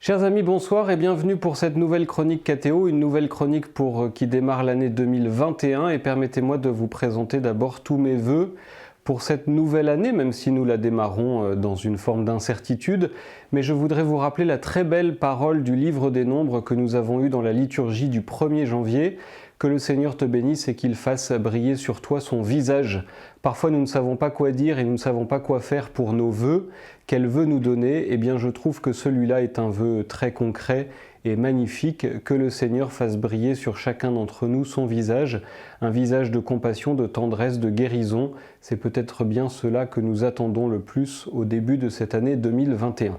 Chers amis, bonsoir et bienvenue pour cette nouvelle chronique KTO, une nouvelle chronique qui démarre l'année 2021 et permettez-moi de vous présenter d'abord tous mes vœux pour cette nouvelle année, même si nous la démarrons dans une forme d'incertitude. Mais je voudrais vous rappeler la très belle parole du livre des Nombres que nous avons eue dans la liturgie du 1er janvier. Que le Seigneur te bénisse et qu'il fasse briller sur toi son visage. Parfois nous ne savons pas quoi dire et nous ne savons pas quoi faire pour nos vœux. Quel vœu nous donner? Eh bien je trouve que celui-là est un vœu très concret et magnifique. Que le Seigneur fasse briller sur chacun d'entre nous son visage. Un visage de compassion, de tendresse, de guérison. C'est peut-être bien cela que nous attendons le plus au début de cette année 2021.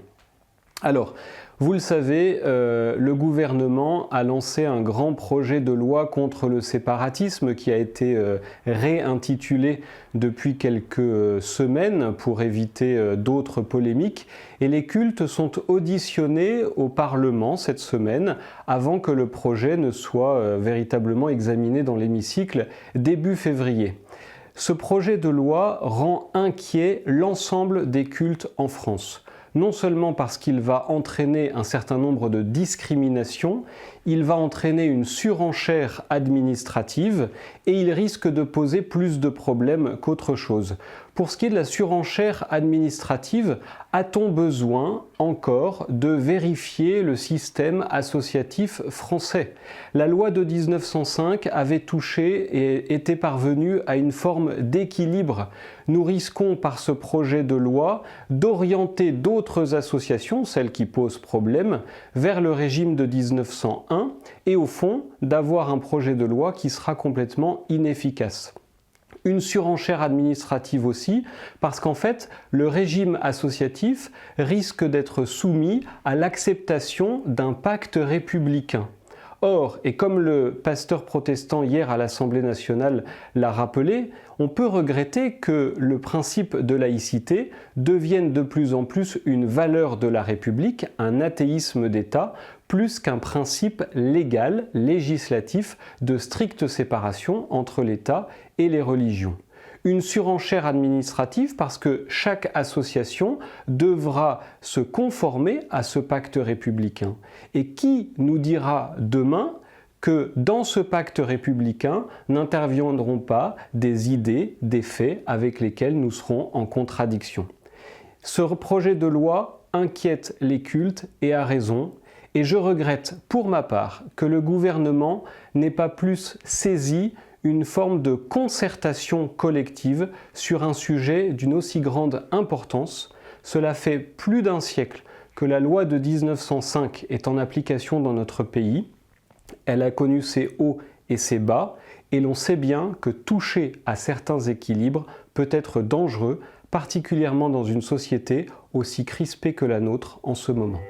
Alors, vous le savez, le gouvernement a lancé un grand projet de loi contre le séparatisme qui a été réintitulé depuis quelques semaines pour éviter d'autres polémiques. Et les cultes sont auditionnés au Parlement cette semaine avant que le projet ne soit véritablement examiné dans l'hémicycle début février. Ce projet de loi rend inquiet l'ensemble des cultes en France. Non seulement parce qu'il va entraîner un certain nombre de discriminations, il va entraîner une surenchère administrative et il risque de poser plus de problèmes qu'autre chose. Pour ce qui est de la surenchère administrative, a-t-on besoin encore de vérifier le système associatif français? La loi de 1905 avait touché et était parvenue à une forme d'équilibre. Nous risquons par ce projet de loi d'orienter d'autres associations, celles qui posent problème, vers le régime de 1901 et au fond d'avoir un projet de loi qui sera complètement inefficace. Une surenchère administrative aussi, parce qu'en fait, le régime associatif risque d'être soumis à l'acceptation d'un pacte républicain. Or, et comme le pasteur protestant hier à l'Assemblée nationale l'a rappelé, on peut regretter que le principe de laïcité devienne de plus en plus une valeur de la République, un athéisme d'État, plus qu'un principe légal, législatif, de stricte séparation entre l'État et les religions. Une surenchère administrative parce que chaque association devra se conformer à ce pacte républicain. Et qui nous dira demain que dans ce pacte républicain n'interviendront pas des idées, des faits avec lesquels nous serons en contradiction? Ce projet de loi inquiète les cultes et a raison. Et je regrette pour ma part que le gouvernement n'ait pas plus saisi une forme de concertation collective sur un sujet d'une aussi grande importance. Cela fait plus d'un siècle que la loi de 1905 est en application dans notre pays. Elle a connu ses hauts et ses bas, et l'on sait bien que toucher à certains équilibres peut être dangereux, particulièrement dans une société aussi crispée que la nôtre en ce moment.